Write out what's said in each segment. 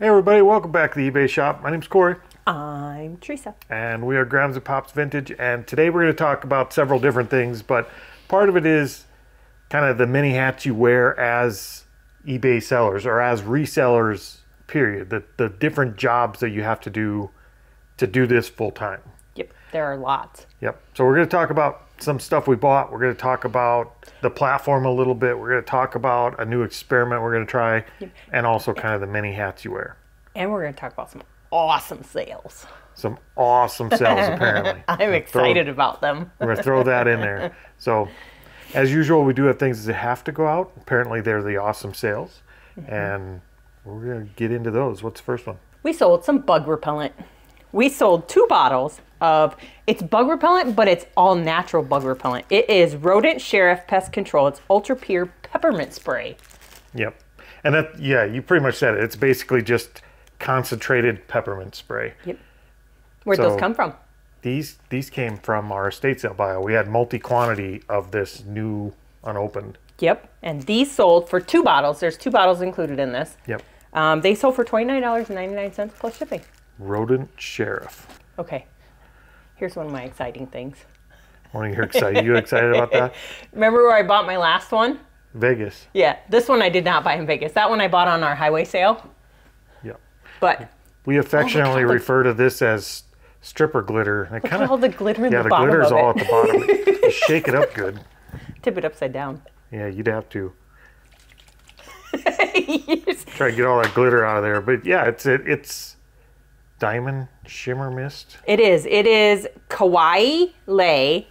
Hey everybody, welcome back to the eBay shop. My name's Corey. I'm Teresa. And we are Grams and Pops Vintage, and today we're going to talk about several different things, but part of it is kind of the many hats you wear as eBay sellers or as resellers, period. The different jobs that you have to do this full time. Yep, there are lots. Yep. So we're going to talk about some stuff we bought. We're going to talk about the platform a little bit. We're going to talk about a new experiment we're going to try, and also kind of the many hats you wear. And we're going to talk about some awesome sales. Some awesome sales, apparently. I'm excited about them. We're going to throw that in there. So, as usual, we do have things that have to go out. Apparently, they're the awesome sales. And we're going to get into those. What's the first one? We sold some bug repellent. We sold 2 bottles of, it's bug repellent, but it's all natural bug repellent. It is Rodent Sheriff Pest Control. It's ultra pure peppermint spray. Yep. And that, yeah, you pretty much said it. It's basically just concentrated peppermint spray. Yep. Where'd those come from? These came from our estate sale bio. We had multi-quantity of this new unopened. Yep. And these sold for 2 bottles. There's 2 bottles included in this. Yep. They sold for $29.99 plus shipping. Rodent Sheriff. Okay. Here's one of my exciting things. Well, you're excited. You excited about that? Remember where I bought my last one? Vegas. Yeah. This one I did not buy in Vegas. That one I bought on our highway sale. Yep. But we affectionately refer to this as stripper glitter. Look at all the glitter in the bottom of it. Yeah, the glitter's all at the bottom. You shake it up good. Tip it upside down. Yeah, you'd have to. Try to get all that glitter out of there. But yeah, it's Diamond Shimmer Mist. It is. It is Kawaii Lei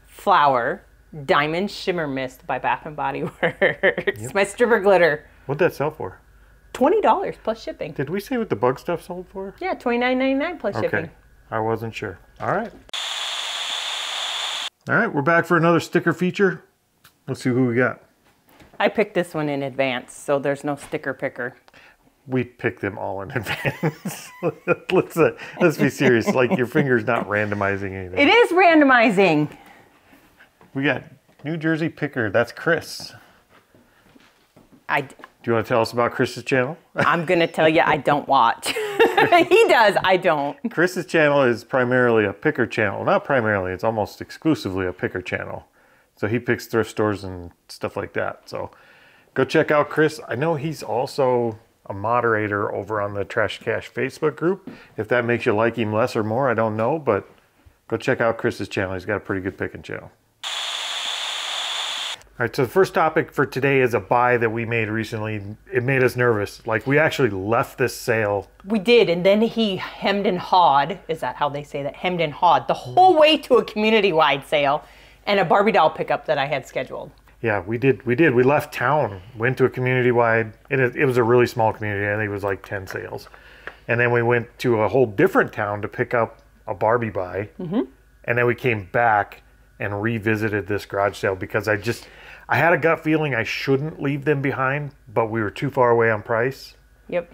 Flower Diamond Shimmer Mist by Bath and Body Works. Yep. My stripper glitter. What'd that sell for? $20 plus shipping. Did we say what the bug stuff sold for? Yeah, $29.99 plus shipping. Okay, I wasn't sure. All right. All right, we're back for another sticker feature. Let's see who we got. I picked this one in advance, so there's no sticker picker. We picked them all in advance. Let's be serious. Like, your finger's not randomizing anything. It is randomizing. We got New Jersey Picker. That's Chris. Do you want to tell us about Chris's channel? I'm going to tell you I don't watch. He does. I don't. Chris's channel is primarily a picker channel. Not primarily. It's almost exclusively a picker channel. So he picks thrift stores and stuff like that. So go check out Chris. I know he's also a moderator over on the Trash Cash Facebook group. If that makes you like him less or more, I don't know. But go check out Chris's channel. He's got a pretty good picking channel. All right, so the first topic for today is a buy that we made recently. It made us nervous. Like, we actually left this sale. We did, and then he hemmed and hawed, is that how they say that? Hemmed and hawed the whole way to a community-wide sale and a Barbie doll pickup that I had scheduled. Yeah, we did. We left town, went to a community-wide. It was a really small community. I think it was like 10 sales. And then we went to a whole different town to pick up a Barbie buy. And then we came back and revisited this garage sale because I had a gut feeling I shouldn't leave them behind, but we were too far away on price. Yep.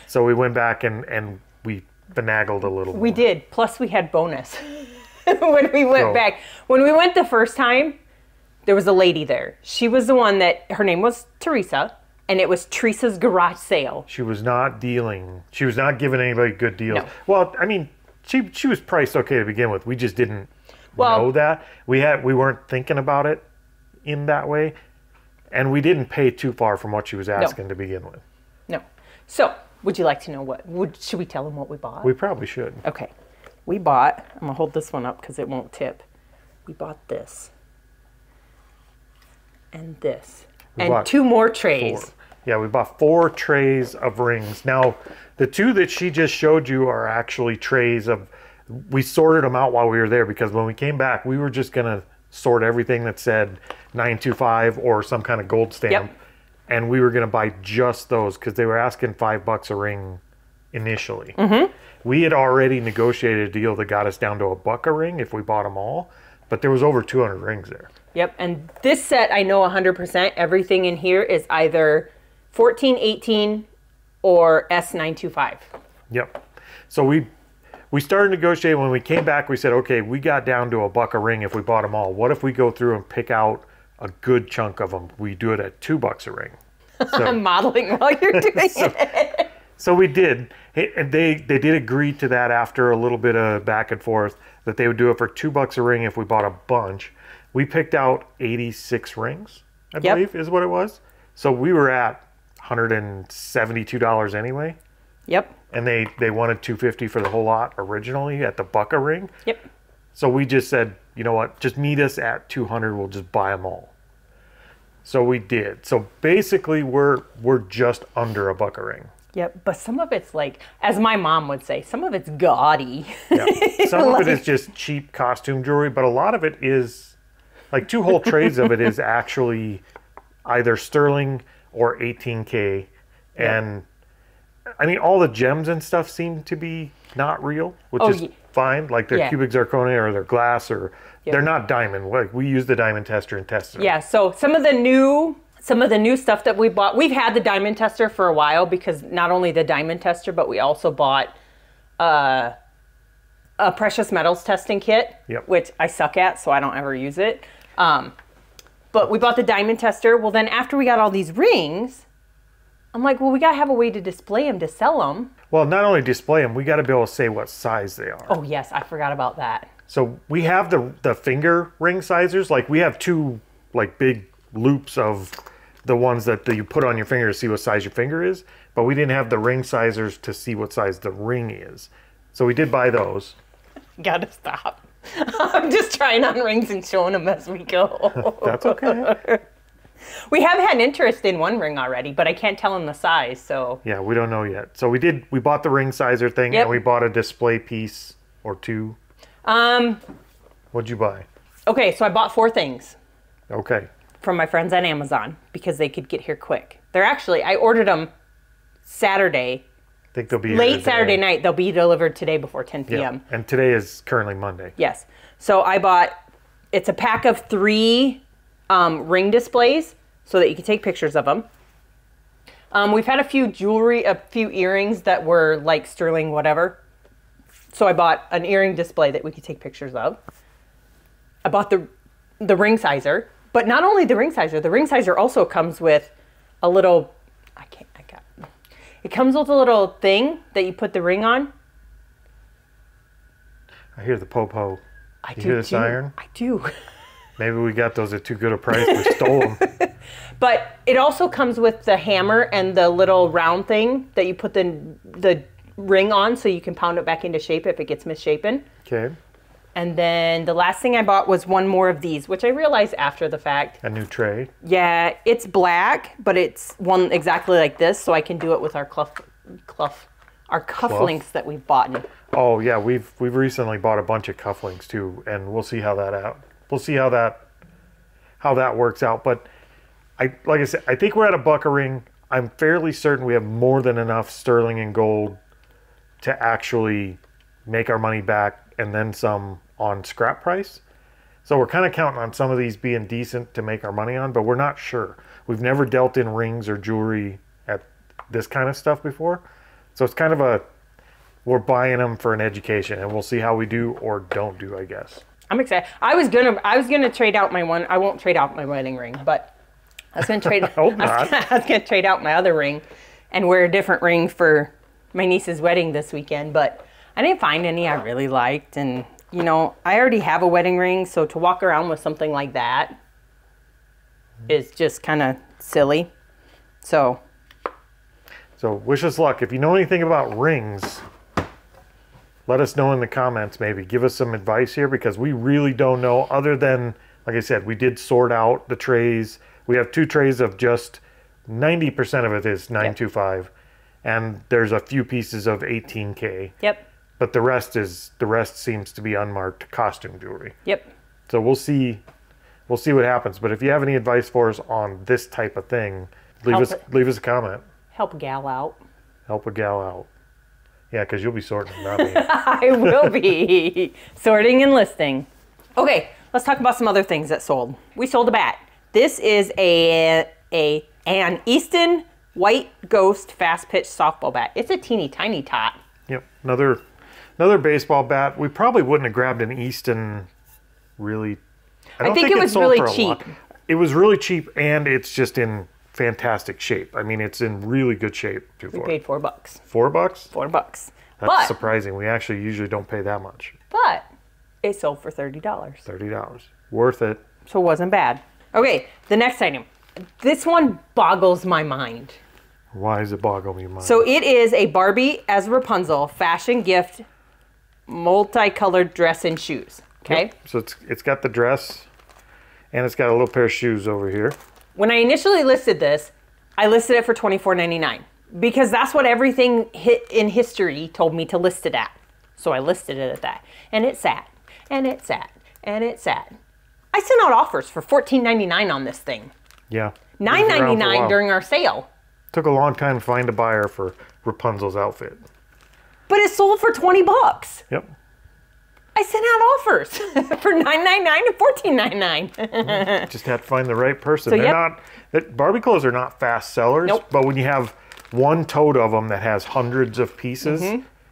So we went back and we finagled a little more. We did. Plus we had bonus when we went back. When we went the first time, there was a lady there. She was the one that, her name was Teresa, and it was Teresa's garage sale. She was not dealing. She was not giving anybody good deals. No. Well, I mean, she was priced okay to begin with. We just didn't know that. We weren't thinking about it in that way, and we didn't pay too far from what she was asking to begin with. No. So, would you like to know should we tell them what we bought? We probably should. Okay. We bought, I'm gonna hold this one up because it won't tip. We bought this. And this. And 2 more trays. 4. Yeah, we bought 4 trays of rings. Now, the 2 that she just showed you are actually trays of, we sorted them out while we were there because when we came back, we were just gonna sort everything that said 925 or some kind of gold stamp. Yep. And we were going to buy just those because they were asking $5 a ring initially. We had already negotiated a deal that got us down to $1 a ring if we bought them all, but there was over 200 rings there. Yep, and this set I know 100%, everything in here is either 1418 or S925. Yep. So we started negotiating. When we came back, we said, okay, we got down to $1 a ring if we bought them all. What if we go through and pick out a good chunk of them? We do it at $2 a ring. So, I'm modeling while you're doing it. So we did. And they did agree to that after a little bit of back and forth that they would do it for $2 a ring if we bought a bunch. We picked out 86 rings, I believe is what it was. So we were at $172 anyway. Yep. And they wanted $250 for the whole lot originally at the $1 a ring. Yep. So we just said, you know what, just meet us at 200, we'll just buy them all. So we did. So basically we're just under $1 a ring. Yep, but some of it's like, as my mom would say, some of it's gaudy. Yeah. Some of it is just cheap costume jewelry, but a lot of it is, like 2 whole trays of it is actually either sterling or 18K. And I mean, all the gems and stuff seem to be not real, which is fine. Like they're cubic zirconia or they're glass or they're not diamond. Like we use the diamond tester and test them. Yeah, so some of the new stuff that we bought, we've had the diamond tester for a while because not only the diamond tester, but we also bought a precious metals testing kit, which I suck at, so I don't ever use it. But we bought the diamond tester. Well, then after we got all these rings, I'm like, well, we got to have a way to display them to sell them. Well, not only display them, we got to be able to say what size they are. Oh, yes, I forgot about that. So we have the finger ring sizers. Like we have 2 like big loops of the ones that you put on your finger to see what size your finger is, but we didn't have the ring sizers to see what size the ring is. So we did buy those. Gotta stop. I'm just trying on rings and showing them as we go. That's okay. We have had interest in one ring already, but I can't tell them the size, so. Yeah, we don't know yet. So we bought the ring sizer thing and we bought a display piece or 2. What'd you buy? Okay, so I bought 4 things. Okay. From my friends on Amazon because they could get here quick. They're actually, I ordered them Saturday. I think they'll be late Saturday night. They'll be delivered today before 10 p.m. Yeah. And today is currently Monday. Yes. So I bought, it's a pack of 3 ring displays so that you can take pictures of them. We've had a few earrings that were like sterling whatever. So I bought an earring display that we could take pictures of. I bought the ring sizer. But not only the ring sizer also comes with a little, it comes with a little thing that you put the ring on. I hear the po-po. You hear the siren? I do. Maybe we got those at too good a price. We stole them. But it also comes with the hammer and the little round thing that you put the ring on so you can pound it back into shape if it gets misshapen. Okay. And then the last thing I bought was one more of these, which I realized after the fact. A new tray? Yeah, it's black, but it's one exactly like this, so I can do it with our cufflinks that we've bought. Oh yeah, we've recently bought a bunch of cufflinks too, and we'll see how that works out. But like I said, I think we're at $1 a ring. I'm fairly certain we have more than enough sterling and gold to actually make our money back and then some on scrap price. So we're kind of counting on some of these being decent to make our money on, but we're not sure. We've never dealt in rings or jewelry at this kind of stuff before. So it's kind of we're buying them for an education, and we'll see how we do or don't do, I guess. I'm excited. I was gonna trade out my one. I won't trade out my wedding ring, but I was gonna trade. I was gonna trade out my other ring and wear a different ring for my niece's wedding this weekend, but I didn't find any I really liked, and you know, I already have a wedding ring, so to walk around with something like that is just kind of silly. So wish us luck. If you know anything about rings, let us know in the comments maybe. Give us some advice here because we really don't know, other than, like I said, we did sort out the trays. We have 2 trays of just 90% of it is 925, and there's a few pieces of 18K. Yep. But the rest seems to be unmarked costume jewelry. Yep. So we'll see what happens. But if you have any advice for us on this type of thing, leave us a comment. Help a gal out. Help a gal out. Yeah, because you'll be sorting, not me. I will be sorting and listing. Okay, let's talk about some other things that sold. We sold a bat. This is an Easton White Ghost fast pitch softball bat. It's a teeny tiny tot. Yep, another baseball bat. We probably wouldn't have grabbed an Easton, really. I think it was really cheap. It was really cheap, and it's just in fantastic shape. I mean, it's in really good shape. We paid $4. $4? $4. That's surprising. We actually usually don't pay that much. But it sold for $30. $30. Worth it. So it wasn't bad. Okay, the next item. This one boggles my mind. Why does it boggle your mind? So it is a Barbie as Rapunzel fashion gift, multicolored dress and shoes. Okay. Yep. So it's got the dress, and it's got a little pair of shoes over here. When I initially listed this, I listed it for $24.99 because that's what everything in history told me to list it at. So I listed it at that, and it sat, and it sat, and it sat. I sent out offers for $14.99 on this thing. Yeah. $9.99 during our sale. Took a long time to find a buyer for Rapunzel's outfit. But it sold for $20. Yep. I sent out offers for $9.99 and $14.99. Just have to find the right person. So, They're not. Barbie clothes are not fast sellers. Nope. But when you have one tote of them that has hundreds of pieces,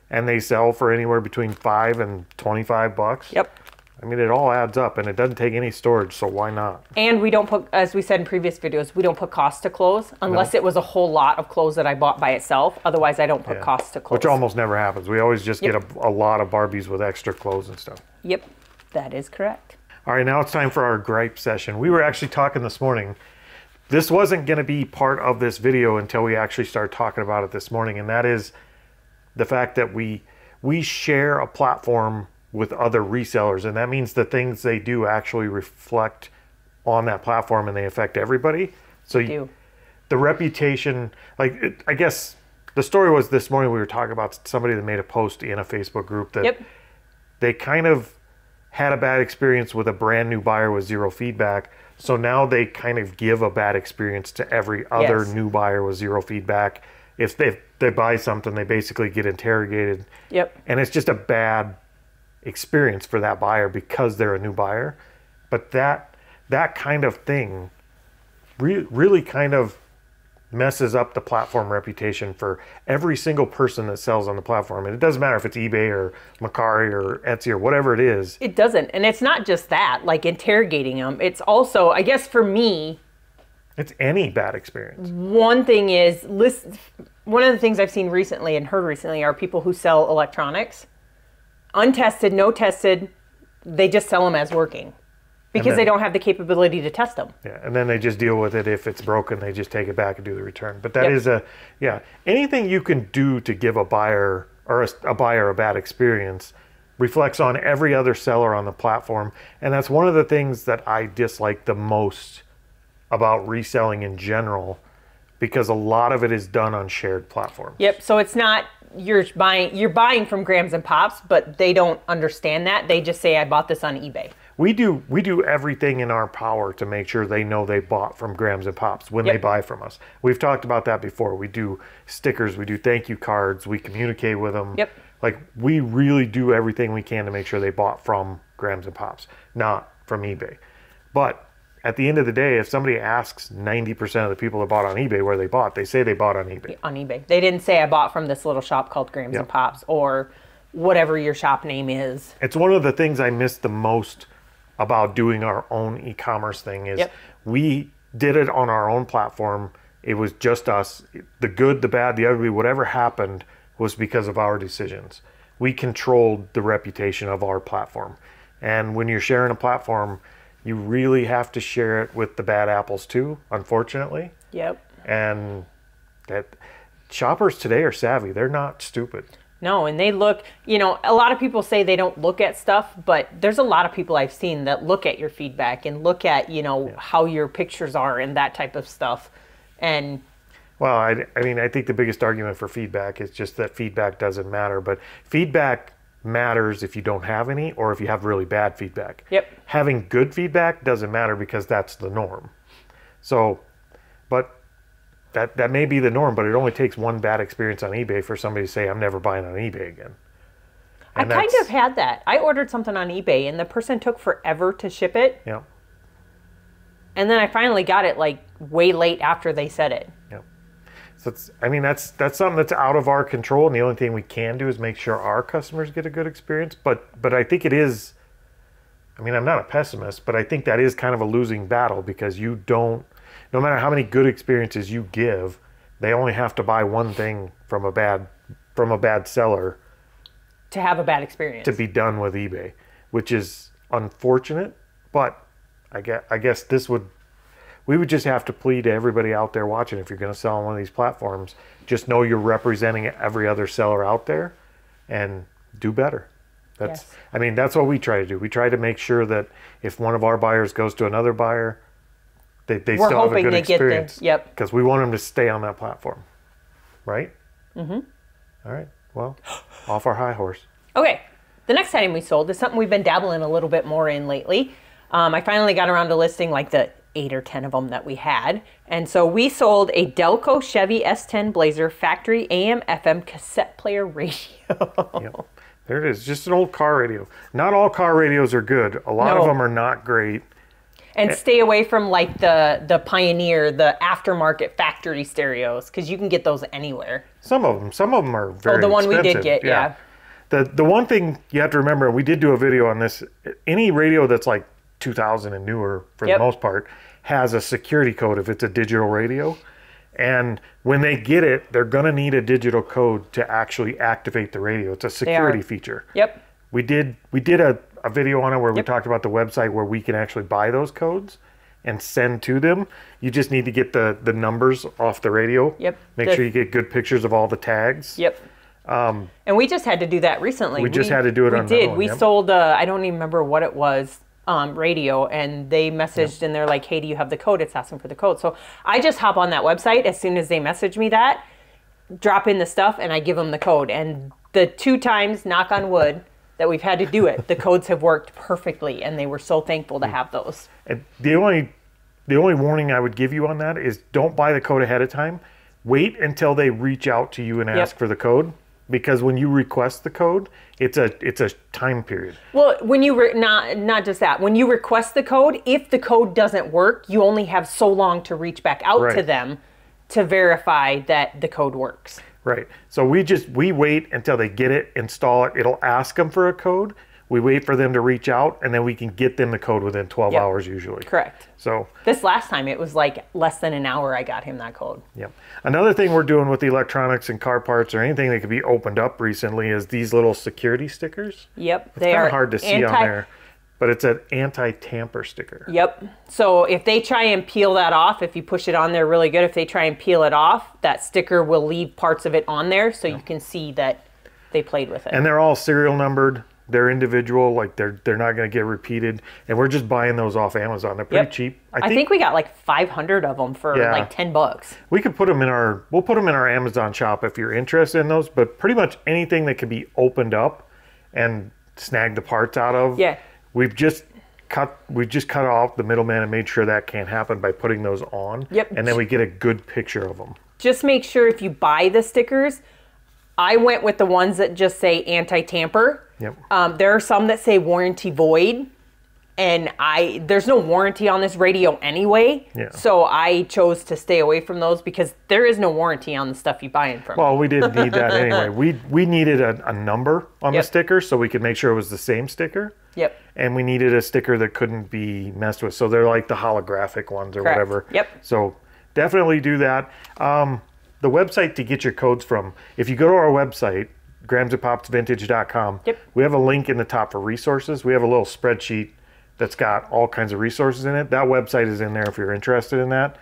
and they sell for anywhere between $5 and $25. Yep. I mean, it all adds up, and it doesn't take any storage, so why not? And we don't put, as we said in previous videos, we don't put cost to clothes unless it was a whole lot of clothes that I bought by itself. Otherwise, I don't put cost to clothes. Which almost never happens. We always just get a lot of Barbies with extra clothes and stuff. Yep, that is correct. All right, now it's time for our gripe session. We were actually talking this morning. This wasn't going to be part of this video until we actually started talking about it this morning, and that is the fact that we share a platform with other resellers, and that means the things they do actually reflect on that platform and they affect everybody. So the reputation, I guess the story was this morning we were talking about somebody that made a post in a Facebook group that they kind of had a bad experience with a brand new buyer with zero feedback. So now they kind of give a bad experience to every other new buyer with zero feedback. If they buy something, they basically get interrogated. Yep. And it's just a bad experience for that buyer because they're a new buyer. But that kind of thing really kind of messes up the platform reputation for every single person that sells on the platform. And it doesn't matter if it's eBay or Mercari or Etsy or whatever it is. It doesn't. And it's not just that, like interrogating them. It's also, I guess for me, it's any bad experience. One thing is, one of the things I've seen recently and heard recently are people who sell electronics. Untested, no tested, they just sell them as working because they don't have the capability to test them. Yeah, and then they just deal with it. If it's broken, they just take it back and do the return. But that is anything you can do to give a buyer or a buyer a bad experience reflects on every other seller on the platform. And that's one of the things that I dislike the most about reselling in general, because a lot of it is done on shared platforms. Yep, so it's not you're buying from Grams and Pops, but they don't understand that. They just say, I bought this on eBay. We do everything in our power to make sure they know they bought from Grams and Pops when they buy from us. We've talked about that before. We do stickers, we do thank you cards, we communicate with them. Yep. Like, we really do everything we can to make sure they bought from Grams and Pops, not from eBay. But at the end of the day, if somebody asks 90% of the people that bought on eBay where they bought, they say they bought on eBay. On eBay. They didn't say I bought from this little shop called Grams and Pops or whatever your shop name is. It's one of the things I miss the most about doing our own e-commerce thing is we did it on our own platform. It was just us. The good, the bad, the ugly, whatever happened was because of our decisions. We controlled the reputation of our platform. And when you're sharing a platform, you really have to share it with the bad apples too, unfortunately. Yep. And that shoppers today are savvy. They're not stupid. No, and they look, a lot of people say they don't look at stuff, but there's a lot of people I've seen that look at your feedback and look at, how your pictures are and that type of stuff. And well, I think the biggest argument for feedback is just that feedback doesn't matter, but feedback matters if you don't have any or if you have really bad feedback. Yep. Having good feedback doesn't matter because that's the norm. So, but that may be the norm, but it only takes one bad experience on eBay for somebody to say, I'm never buying on eBay again. And I kind of had that. I ordered something on eBay and the person took forever to ship it. Yeah. And then I finally got it like way late after they said it. Yeah. So that's something that's out of our control, and the only thing we can do is make sure our customers get a good experience. But I think it is, I'm not a pessimist, but I think that is kind of a losing battle because you don't, no matter how many good experiences you give, they only have to buy one thing from a bad seller to have a bad experience. To be done with eBay, which is unfortunate, but I guess we would just have to plead to everybody out there watching, if you're going to sell on one of these platforms, just know you're representing every other seller out there and do better. I mean, that's what we try to do. We try to make sure that if one of our buyers goes to another buyer, they still have a good experience. Because we want them to stay on that platform. Right? Mm-hmm. All right. Well, off our high horse. Okay. The next item we sold is something we've been dabbling a little bit more in lately. I finally got around to listing like the 8 or 10 of them that we had. And so we sold a Delco Chevy S10 Blazer factory AM/FM cassette player radio. Yep. There it is. Just an old car radio. Not all car radios are good. A lot of them are not great. And stay away from like the Pioneer, the aftermarket factory stereos, because you can get those anywhere. Some of them are very expensive. The one we did get, yeah. The one thing you have to remember, we did do a video on this, any radio that's like 2000 and newer, for the most part, has a security code if it's a digital radio. And when they get it, they're going to need a digital code to actually activate the radio. It's a security feature. Yep. We did a video on it where we talked about the website where we can actually buy those codes and send to them. You just need to get the numbers off the radio. Yep. Make sure you get good pictures of all the tags. Yep. And we just had to do that recently. We just had to do it on that one. We sold, I don't even remember what it was, radio, and they messaged and they're like, hey, do you have the code? It's asking for the code. So I just hop on that website as soon as they message me that, drop in the stuff, and I give them the code. And the 2 times, knock on wood, that we've had to do it, the codes have worked perfectly, and they were so thankful to have those. And the only warning I would give you on that is don't buy the code ahead of time. Wait until they reach out to you and ask for the code, because when you request the code, it's a time period. Well, when you not just that, when you request the code, if the code doesn't work, you only have so long to reach back out to them to verify that the code works. Right. So we wait until they get it, install it. It'll ask them for a code. We wait for them to reach out, and then we can get them the code within 12 hours usually. Correct. So this last time, it was like less than an hour I got him that code. Yep. Another thing we're doing with the electronics and car parts or anything that could be opened up recently is these little security stickers. Yep. It's kind of hard to see on there, but it's an anti-tamper sticker. Yep. So if they try and peel that off, if you push it on there really good, if they try and peel it off, that sticker will leave parts of it on there so you can see that they played with it. And they're all serial numbered. They're individual, like they're not going to get repeated, and we're just buying those off Amazon. They're pretty cheap. I think we got like 500 of them for like $10. We could put them in we'll put them in our Amazon shop if you're interested in those. But pretty much anything that can be opened up and snag the parts out of. Yeah. We've just cut off the middleman and made sure that can't happen by putting those on. Yep. And then we get a good picture of them. Just make sure if you buy the stickers, I went with the ones that just say anti-tamper. Yep. There are some that say warranty void, and there's no warranty on this radio anyway. Yeah. So I chose to stay away from those because there is no warranty on the stuff you buy in from. Well, we didn't need that anyway. We needed a number on the sticker so we could make sure it was the same sticker. Yep. And we needed a sticker that couldn't be messed with. So they're like the holographic ones or whatever. Yep. So definitely do that. The website to get your codes from, if you go to our website, gramsandpopsvintage.com, we have a link in the top for resources. We have a little spreadsheet that's got all kinds of resources in it. That website is in there if you're interested in that.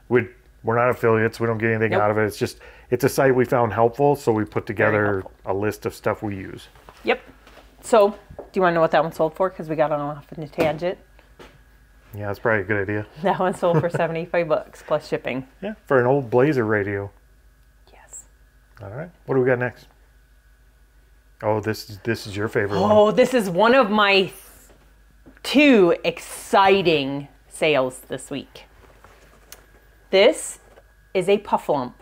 We're not affiliates. We don't get anything out of it. It's a site we found helpful, so we put together a list of stuff we use. Yep. So, do you want to know what that one sold for? Because we got on off in a tangent. Yeah, that's probably a good idea. That one sold for $75 plus shipping. Yeah, for an old Blazer radio. Yes. All right. What do we got next? Oh, this is your favorite one. Oh, this is one of my 2 exciting sales this week. This is a puff lump,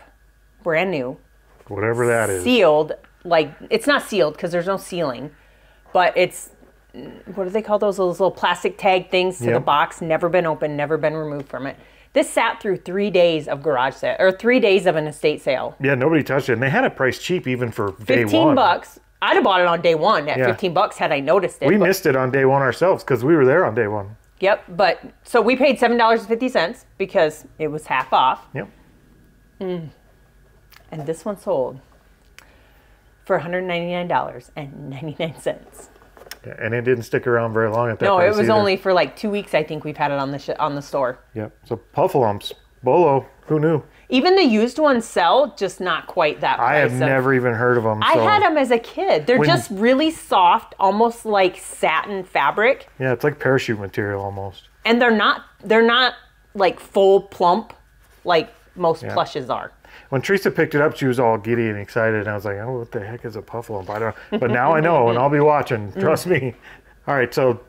brand new. Whatever that is. Sealed, like, it's not sealed because there's no sealing, but it's, what do they call those little plastic tag things to the box, never been opened, never been removed from it. This sat through 3 days of garage sale, or 3 days of an estate sale. Yeah, nobody touched it. And they had it priced cheap even for day one. $15. I'd have bought it on day one at $15 had I noticed it. We missed it on day one ourselves because we were there on day one. Yep. But so we paid $7.50 because it was half off. Yep. And this one sold for $199.99. Yeah, and it didn't stick around very long at that No, price it was either. only for like 2 weeks. I think we've had it on the store. Yep. So Puffalumps, Bolo, who knew? Even the used ones sell, just not quite that price. I have never even heard of them. I had them as a kid. They're just really soft, almost like satin fabric. Yeah, it's like parachute material almost. And they're not like full plump like most plushes are. When Teresa picked it up, she was all giddy and excited, and I was like, "Oh, what the heck is a Puffalump?" I don't know, but now I know, and I'll be watching. Trust me. All right, so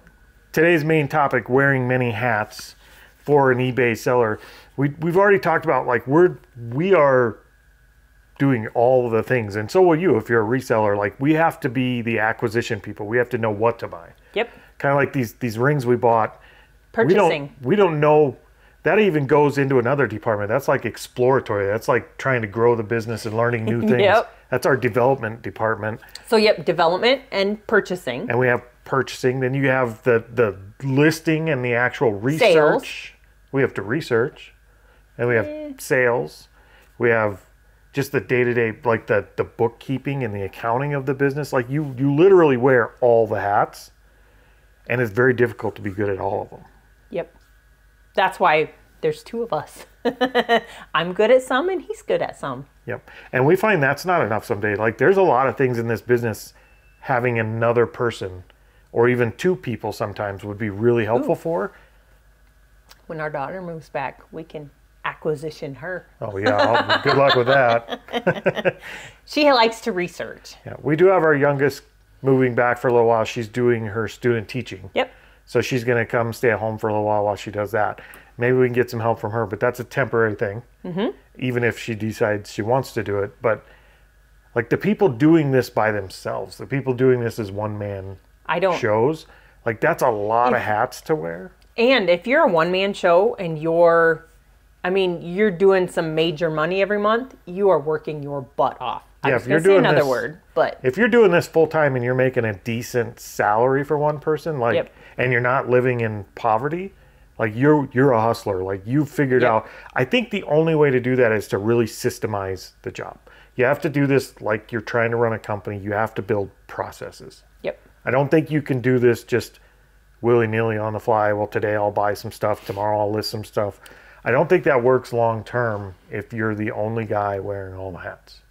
today's main topic: wearing many hats for an eBay seller. We've already talked about like we are doing all the things, and so will you if you're a reseller. Like we have to be the acquisition people. We have to know what to buy. Yep. Kind of like these rings we bought. Purchasing. We don't know. That even goes into another department. That's like exploratory. That's like trying to grow the business and learning new things. Yep. That's our development department. So development and purchasing. And we have purchasing. Then you have the listing and the actual research. Sales. We have to research. And we have sales. We have just the day-to-day, like the bookkeeping and the accounting of the business. Like you literally wear all the hats. And it's very difficult to be good at all of them. Yep. That's why there's two of us. I'm good at some and he's good at some. Yep. And we find that's not enough someday. Like there's a lot of things in this business having another person or even two people sometimes would be really helpful for. When our daughter moves back, we can acquisition her. Oh yeah, good luck with that. She likes to research. Yeah, we do have our youngest moving back for a little while. She's doing her student teaching. Yep. So she's going to come stay at home for a little while she does that. Maybe we can get some help from her, but that's a temporary thing. Even if she decides she wants to do it. But like the people doing this by themselves, the people doing this as one-man shows, like that's a lot of hats to wear. And if you're a one-man show and you're doing some major money every month, you are working your butt off. Yeah, if you're doing another word, but if you're doing this full time and you're making a decent salary for one person, like, and you're not living in poverty, like you're a hustler. Like you've figured out. I think the only way to do that is to really systemize the job. You have to do this like you're trying to run a company. You have to build processes. Yep. I don't think you can do this just willy-nilly on the fly. Well, today I'll buy some stuff. Tomorrow I'll list some stuff. I don't think that works long term if you're the only guy wearing all the hats.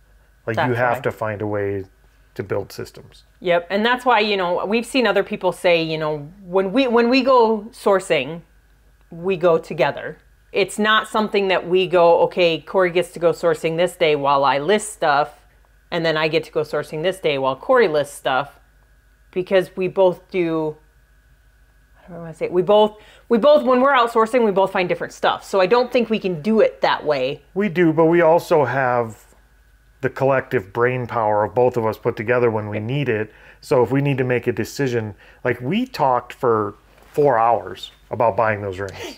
Like you have to find a way to build systems. Yep, and that's why we've seen other people say when we go sourcing, we go together. It's not something that we go, okay, Corey gets to go sourcing this day while I list stuff, and then I get to go sourcing this day while Corey lists stuff, because we both do. I don't want to say we both when we're outsourcing, we both find different stuff. So I don't think we can do it that way. We do, but we also have the collective brain power of both of us put together when we need it. So if we need to make a decision, like we talked for 4 hours about buying those rings.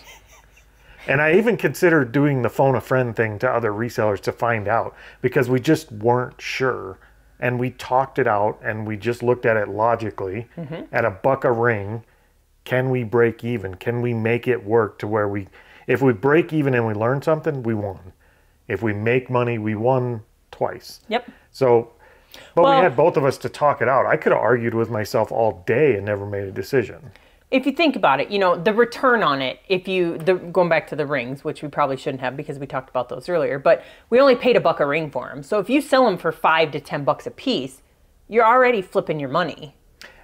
And I even considered doing the phone a friend thing to other resellers to find out because we just weren't sure. And we talked it out and we just looked at it logically at $1 a ring. Can we break even? Can we make it work to where if we break even and we learn something, we won. If we make money, we won twice. Yep. So, but we had both of us to talk it out. I could have argued with myself all day and never made a decision. If you think about it, the return on it, going back to the rings, which we probably shouldn't have because we talked about those earlier, but we only paid $1 a ring for them. So if you sell them for $5 to $10 a piece, you're already flipping your money.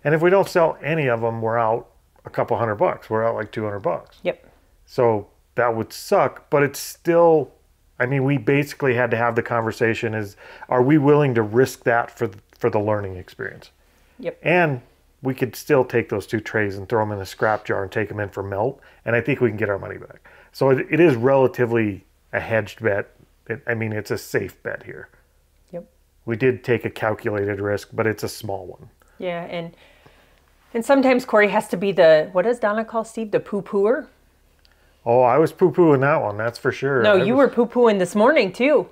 And if we don't sell any of them, we're out a couple $100. We're out like $200. Yep. So that would suck, but it's still, we basically had to have the conversation are we willing to risk that for the learning experience? Yep. And we could still take those 2 trays and throw them in a scrap jar and take them in for melt. And I think we can get our money back. So it is relatively a hedged bet. It's a safe bet here. Yep. We did take a calculated risk, but it's a small one. Yeah. And sometimes Corey has to be what does Donna call Steve? The poo-pooer? Oh, I was poo-pooing that one, that's for sure. No, you were poo-pooing this morning too.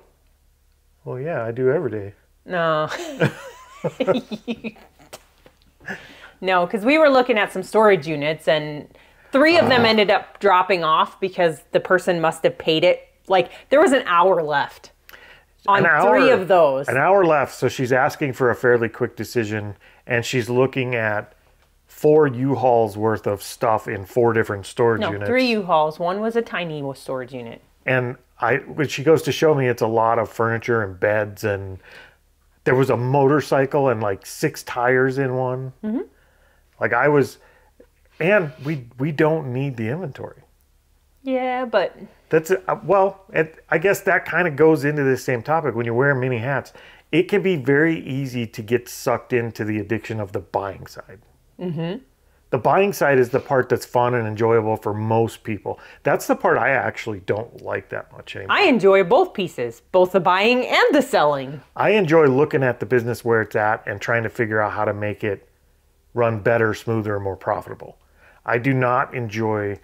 Well, yeah, I do every day. No. No, because we were looking at some storage units and 3 of them ended up dropping off because the person must have paid it. Like, there was an hour left on 3 of those. An hour left, so she's asking for a fairly quick decision, and she's looking at 4 U-Hauls worth of stuff in 4 different storage units. No, 3 U-Hauls. One was a tiny storage unit. And when she goes to show me, it's a lot of furniture and beds, and there was a motorcycle and like 6 tires in one. Mm-hmm. Like and we don't need the inventory. Yeah, but that's I guess that kind of goes into the same topic. When you're wearing many hats, it can be very easy to get sucked into the addiction of the buying side. Mm-hmm. The buying side is the part that's fun and enjoyable for most people. That's the part I actually don't like that much anymore. I enjoy both pieces, both the buying and the selling. I enjoy looking at the business where it's at and trying to figure out how to make it run better, smoother, and more profitable. I do not enjoy...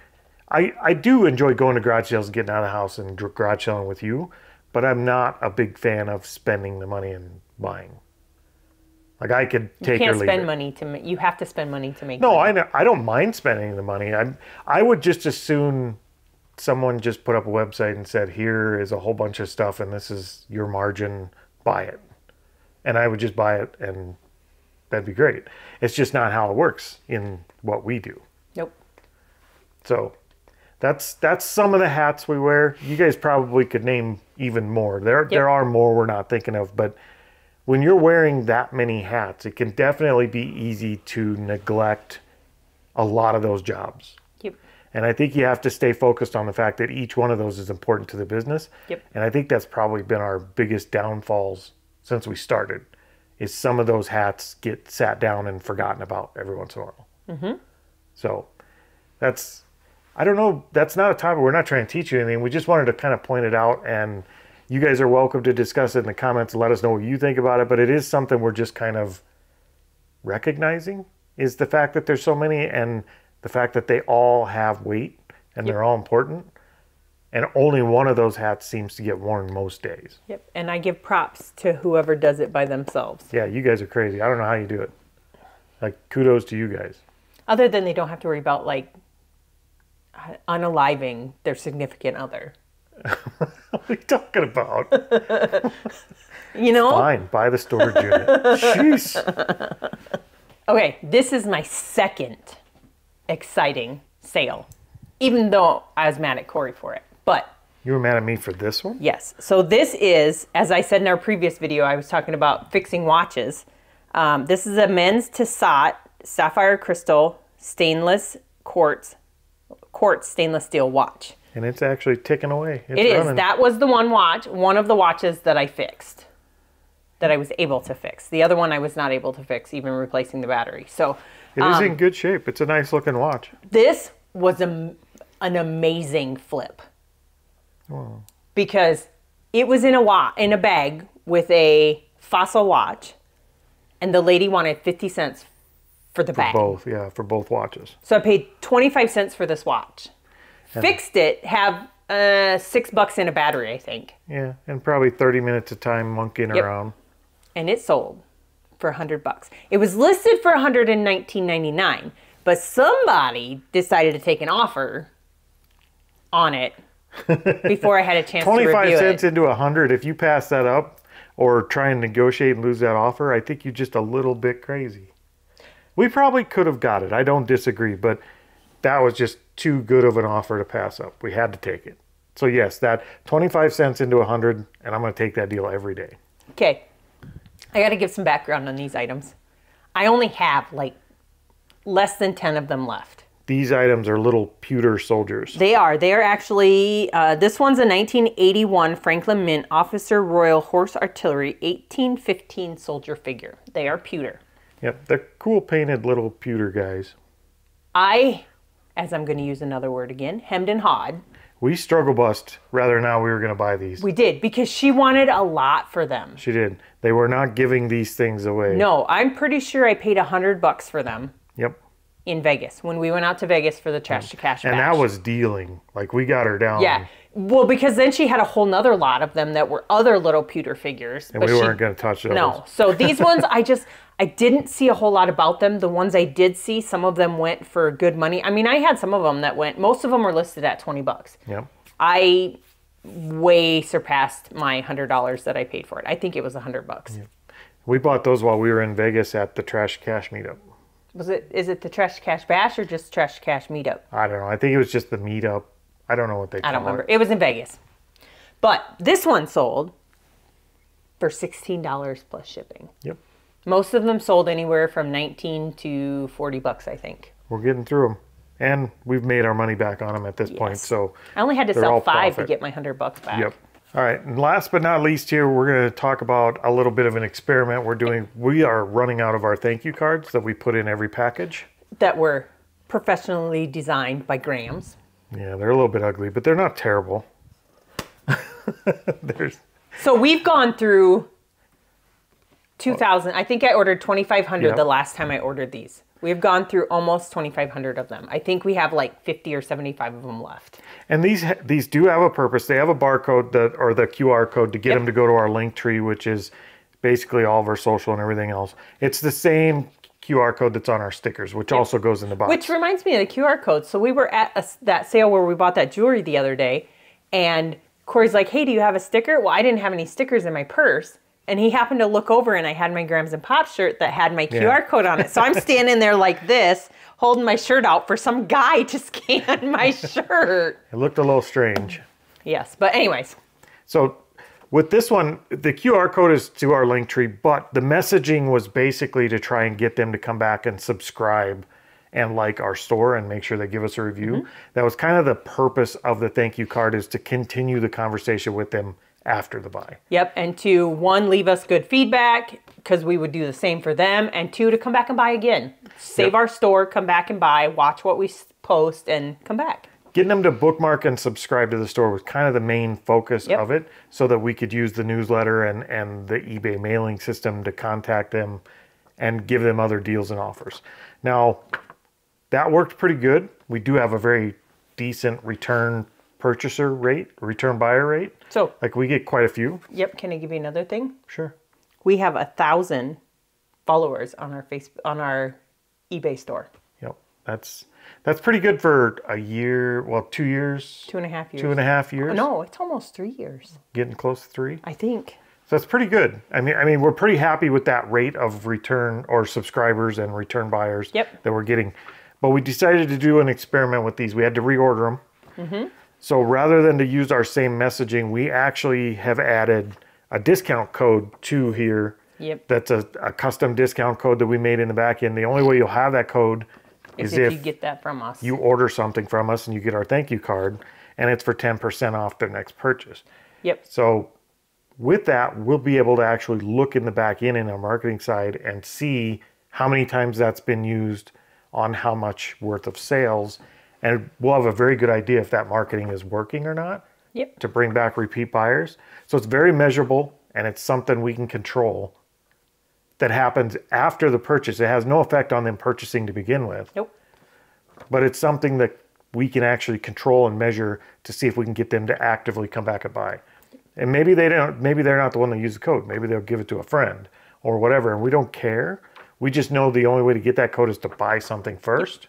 I do enjoy going to garage sales and getting out of the house and garage selling with you, but I'm not a big fan of spending the money and buying. Like, I could take or leave it. You have to spend money to make money. No, I know. I don't mind spending the money. I would just as soon someone just put up a website and said, here is a whole bunch of stuff and this is your margin, buy it. And I would just buy it and that'd be great. It's just not how it works in what we do. Nope. So that's some of the hats we wear. You guys probably could name even more. There are more we're not thinking of, but when you're wearing that many hats, it can definitely be easy to neglect a lot of those jobs. Yep. And I think you have to stay focused on the fact that each one of those is important to the business. Yep. And I think that's probably been our biggest downfalls since we started, is some of those hats get sat down and forgotten about every once in a while. Mm-hmm. So I don't know, that's not a topic. We're not trying to teach you anything. We just wanted to kind of point it out, and you guys are welcome to discuss it in the comments and let us know what you think about it. But it is something we're just kind of recognizing, is the fact that there's so many, and the fact that they all have weight and they're all important. And only one of those hats seems to get worn most days. Yep. And I give props to whoever does it by themselves. Yeah, you guys are crazy. I don't know how you do it. Like, kudos to you guys. Other than they don't have to worry about, like, unaliving their significant other. What are you talking about? You know? Fine, buy the storage unit. Jeez. Okay, this is my second exciting sale, even though I was mad at Corey for it. But you were mad at me for this one? Yes. So this is, as I said in our previous video, I was talking about fixing watches. This is a men's Tissot sapphire crystal stainless quartz stainless steel watch. And it's actually ticking away. It is. That was the one of the watches that I fixed, that I was able to fix. The other one I was not able to fix, even replacing the battery. So it is in good shape. It's a nice looking watch. This was an amazing flip. Wow. Because it was in a bag with a Fossil watch, and the lady wanted 50 cents for the bag. For both watches. So I paid 25 cents for this watch. Fixed it, have $6 in a battery, I think. Yeah, and probably 30 minutes of time monkeying around. And it sold for $100. It was listed for $119.99, but somebody decided to take an offer on it before I had a chance to review it. 25 cents into 100, if you pass that up or try and negotiate and lose that offer, I think you're just a little bit crazy. We probably could have got it. I don't disagree, but that was just too good of an offer to pass up. We had to take it. So yes, that 25 cents into 100, and I'm going to take that deal every day. Okay. I got to give some background on these items. I only have like less than 10 of them left. These items are little pewter soldiers. They are. They are actually, this one's a 1981 Franklin Mint Officer Royal Horse Artillery 1815 soldier figure. They are pewter. Yep, they're cool painted little pewter guys. As I'm going to use another word again, hemmed and hawed. We struggle bust rather now we were going to buy these. We did, because she wanted a lot for them. She did. They were not giving these things away. No, I'm pretty sure I paid $100 for them. Yep. in Vegas when we went out to Vegas for the Trash to Cash And bash. that was dealing. Like, we got her down. Yeah. Well, because then she had a whole nother lot of them that were other little pewter figures. And we weren't going to touch those. No. So these ones, I didn't see a whole lot about them. The ones I did see, some of them went for good money. I mean, I had some of them that went, most of them were listed at $20. Yep. I way surpassed my $100 that I paid for it. I think it was $100. Yep. We bought those while we were in Vegas at the Trash to Cash meetup. Is it the Trash to Cash bash or just Trash to Cash meetup? I don't know. I think it was just the meetup. I don't know what they call it. I don't remember. It was in Vegas. But this one sold for $16 plus shipping. Yep. Most of them sold anywhere from $19 to $40, I think. We're getting through them. And we've made our money back on them at this point. So I only had to they're sell all 5 profit. to get my $100 back. Yep. All right. And last but not least here, we're going to talk about a little bit of an experiment we're doing. We are running out of our thank you cards that we put in every package. That were professionally designed by Grams. Yeah, they're a little bit ugly, but they're not terrible. So we've gone through 2,000. I think I ordered 2,500 the last time I ordered these. We've gone through almost 2,500 of them. I think we have like 50 or 75 of them left. And these do have a purpose. They have a barcode or the QR code to get them to go to our LinkTree, which is basically all of our social and everything else. It's the same QR code that's on our stickers, which also goes in the box. Which reminds me of the QR code. So we were at that sale where we bought that jewelry the other day, and Corey's like, hey, do you have a sticker? Well, I didn't have any stickers in my purse. And he happened to look over, and I had my Grams and Pop shirt that had my QR code on it. So I'm standing there like this, holding my shirt out for some guy to scan my shirt. It looked a little strange. Yes, but anyways. So with this one, the QR code is to our LinkTree, but the messaging was basically to try and get them to come back and subscribe and like our store and make sure they give us a review. That was kind of the purpose of the thank you card, is to continue the conversation with them after the buy. Yep, and to, 1, leave us good feedback, because we would do the same for them, and 2, to come back and buy again. Save our store, come back and buy, watch what we post, and come back. Getting them to bookmark and subscribe to the store was kind of the main focus of it, so that we could use the newsletter and the eBay mailing system to contact them and give them other deals and offers. Now, that worked pretty good. We do have a very decent return purchaser rate, return buyer rate. So, like, we get quite a few. Yep, can I give you another thing? Sure. We have 1,000 followers on our on our eBay store. Yep. That's pretty good for a year, well, 2 years. 2.5 years. 2.5 years. No, it's almost 3 years. Getting close to 3. I think. So that's pretty good. I mean, we're pretty happy with that rate of return or subscribers and return buyers that we're getting. But we decided to do an experiment with these. We had to reorder them. So rather than to use our same messaging, we actually have added a discount code to here. Yep. That's a custom discount code that we made in the back end. The only way you'll have that code is if you get that from us. You order something from us and you get our thank you card, and it's for 10% off their next purchase. Yep. So with that, we'll be able to actually look in the back end in our marketing side and see how many times that's been used on how much worth of sales. And we'll have a very good idea if that marketing is working or not to bring back repeat buyers. So it's very measurable, and it's something we can control that happens after the purchase. It has no effect on them purchasing to begin with. Nope. But it's something that we can actually control and measure to see if we can get them to actively come back and buy. And maybe they don't. Maybe they're not the one that use the code. Maybe they'll give it to a friend or whatever, and we don't care. We just know the only way to get that code is to buy something first.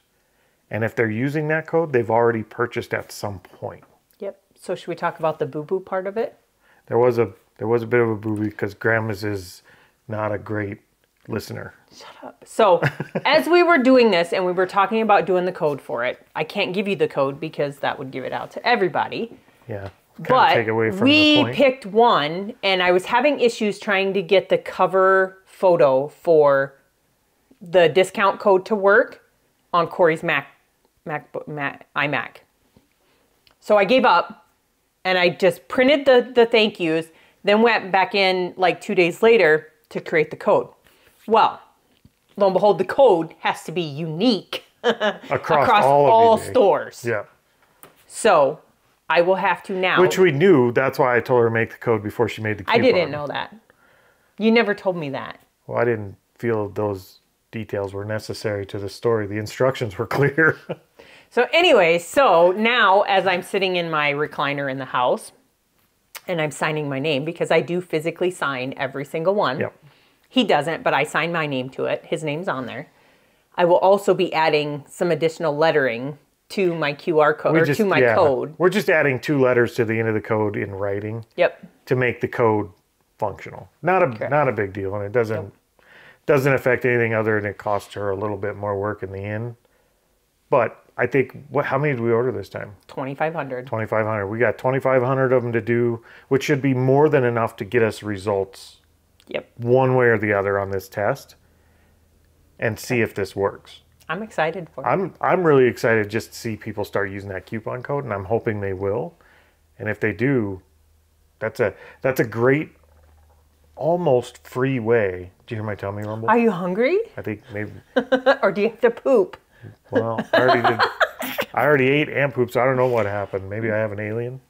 And if they're using that code, they've already purchased at some point. Yep. So should we talk about the boo-boo part of it? There was a bit of a boo-boo because Grandma's is not a great listener. Shut up. So as we were doing this and we were talking about doing the code for it, I can't give you the code because that would give it out to everybody. Yeah. But take away from we the point. picked one, and I was having issues trying to get the cover photo for the discount code to work on Corey's iMac. So I gave up, and I just printed the thank yous, then went back in like 2 days later to create the code. Well, lo and behold, the code has to be unique across all stores. Yeah. So I will have to now. Which we knew. That's why I told her to make the code before she made the coupon. I didn't know that. You never told me that. Well, I didn't feel those details were necessary to the story. The instructions were clear. So anyway, so now as I'm sitting in my recliner in the house and I'm signing my name, because I do physically sign every single one. Yep. He doesn't, but I sign my name to it. His name's on there. I will also be adding some additional lettering to my QR code, or to my code. We're just adding 2 letters to the end of the code in writing. Yep. To make the code functional. Not a big deal, and it doesn't affect anything other than it costs her a little bit more work in the end. But I think, how many did we order this time? 2,500. 2,500. We got 2,500 of them to do, which should be more than enough to get us results. Yep. One way or the other on this test, and see if this works. I'm excited for it. I'm really excited just to see people start using that coupon code, and I'm hoping they will. And if they do, that's a great, almost free way. Did you hear my tummy rumble? Are you hungry? I think maybe. Or do you have to poop? Well, I already ate and pooped, so I don't know what happened. Maybe I have an alien.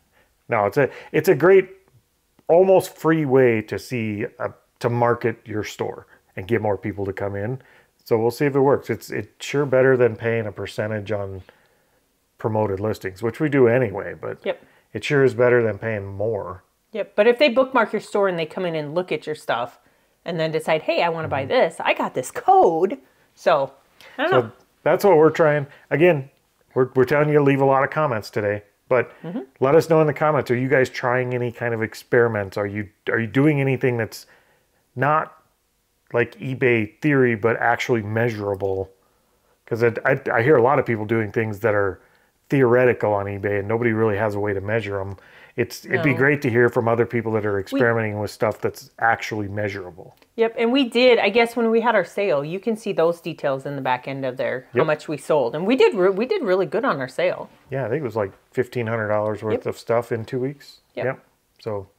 No, it's a great, almost free way to see to market your store and get more people to come in. So we'll see if it works. It's sure better than paying a percentage on promoted listings, which we do anyway, but yep. It sure is better than paying more. Yep, but if they bookmark your store and they come in and look at your stuff and then decide, hey, I want to buy this, I got this code. So, I don't know. That's what we're trying. Again, we're telling you to leave a lot of comments today, but let us know in the comments, are you guys trying any kind of experiments? Are you doing anything that's not like eBay theory, but actually measurable? Because I hear a lot of people doing things that are theoretical on eBay and nobody really has a way to measure them. It'd be great to hear from other people that are experimenting with stuff that's actually measurable. Yep, and we did, I guess when we had our sale, you can see those details in the back end of there, how much we sold. And we did really good on our sale. Yeah, I think it was like $1,500 worth of stuff in 2 weeks. Yep. So,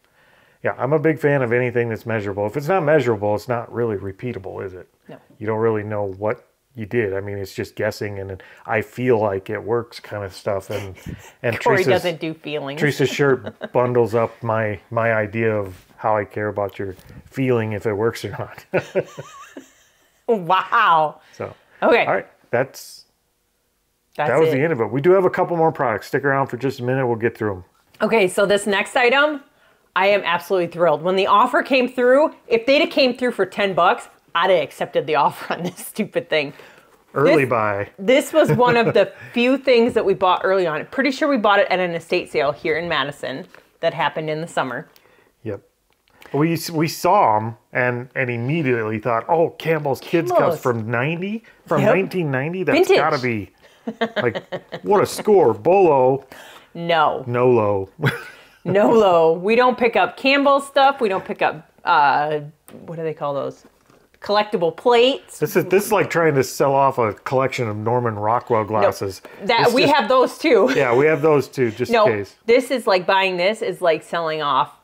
yeah, I'm a big fan of anything that's measurable. If it's not measurable, it's not really repeatable, is it? No. You don't really know what you did. I mean, it's just guessing, and I feel like it works kind of stuff. And Corey doesn't do feelings. Teresa's shirt bundles up my idea of how I care about your feeling if it works or not. Wow. So okay. All right, that was the end of it. We do have a couple more products. Stick around for just a minute. We'll get through them. Okay, so this next item, I am absolutely thrilled. When the offer came through, if they'd have came through for $10, I'd have accepted the offer on this stupid thing. Early buy. This was one of the few things that we bought early on. Pretty sure we bought it at an estate sale here in Madison that happened in the summer. Yep. We saw them and immediately thought, oh, Campbell's Kids Cups from 1990? That's got to be, like, what a score. Bolo. No. No low. No low. We don't pick up Campbell's stuff. We don't pick up, what do they call those? Collectible plates. This is like trying to sell off a collection of Norman Rockwell glasses. No, we have those too. Yeah, we have those too, just in case. This is like buying this is like selling off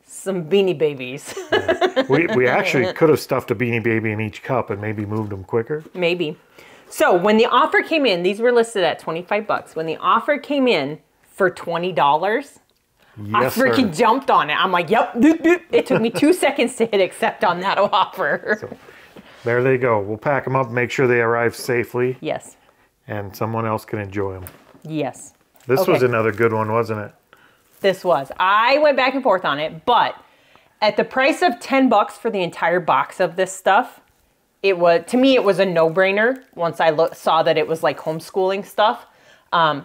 some Beanie Babies. Yeah. We actually could have stuffed a Beanie Baby in each cup and maybe moved them quicker. Maybe. So when the offer came in, these were listed at $25. When the offer came in for $20, yes, I freaking jumped on it. I'm like, yep. It took me 2 seconds to hit accept on that offer. So, there they go. We'll pack them up, make sure they arrive safely. Yes. And someone else can enjoy them. Yes. This was another good one, wasn't it? This was. I went back and forth on it, but at the price of $10 for the entire box of this stuff, to me, it was a no-brainer once I saw that it was like homeschooling stuff.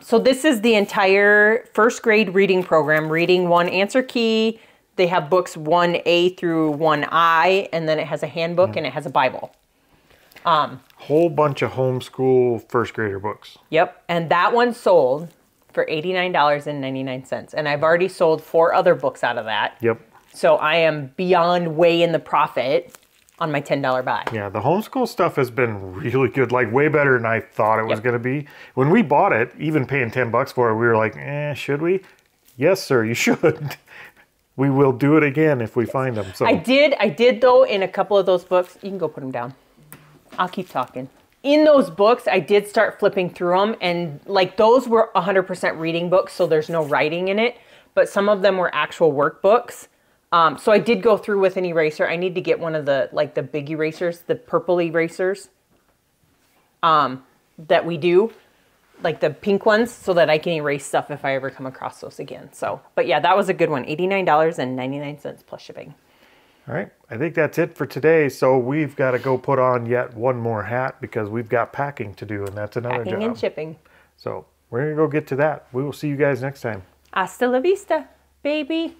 So this is the entire first grade reading program, reading 1 answer key. They have books 1A through 1I, and then it has a handbook and it has a Bible. Whole bunch of homeschool first grader books. Yep, and that one sold for $89.99, and I've already sold 4 other books out of that. Yep. So I am beyond way in the profit on my $10 buy. Yeah, the homeschool stuff has been really good, like way better than I thought it was going to be. When we bought it, even paying $10 for it, we were like, should we? Yes, sir, you should. We will do it again if we find them. So I did though, in a couple of those books. You can go put them down. I'll keep talking. In those books, I did start flipping through them, and like those were 100% reading books, so there's no writing in it, but some of them were actual workbooks. So I did go through with an eraser. I need to get one of the, like the big erasers, the purple erasers. that we do, like the pink ones, so that I can erase stuff if I ever come across those again. So, but yeah, that was a good one. $89.99 plus shipping. All right, I think that's it for today. So we've got to go put on yet one more hat because we've got packing to do, and that's another job. Packing and shipping. So we're going to go get to that. We will see you guys next time. Hasta la vista, baby.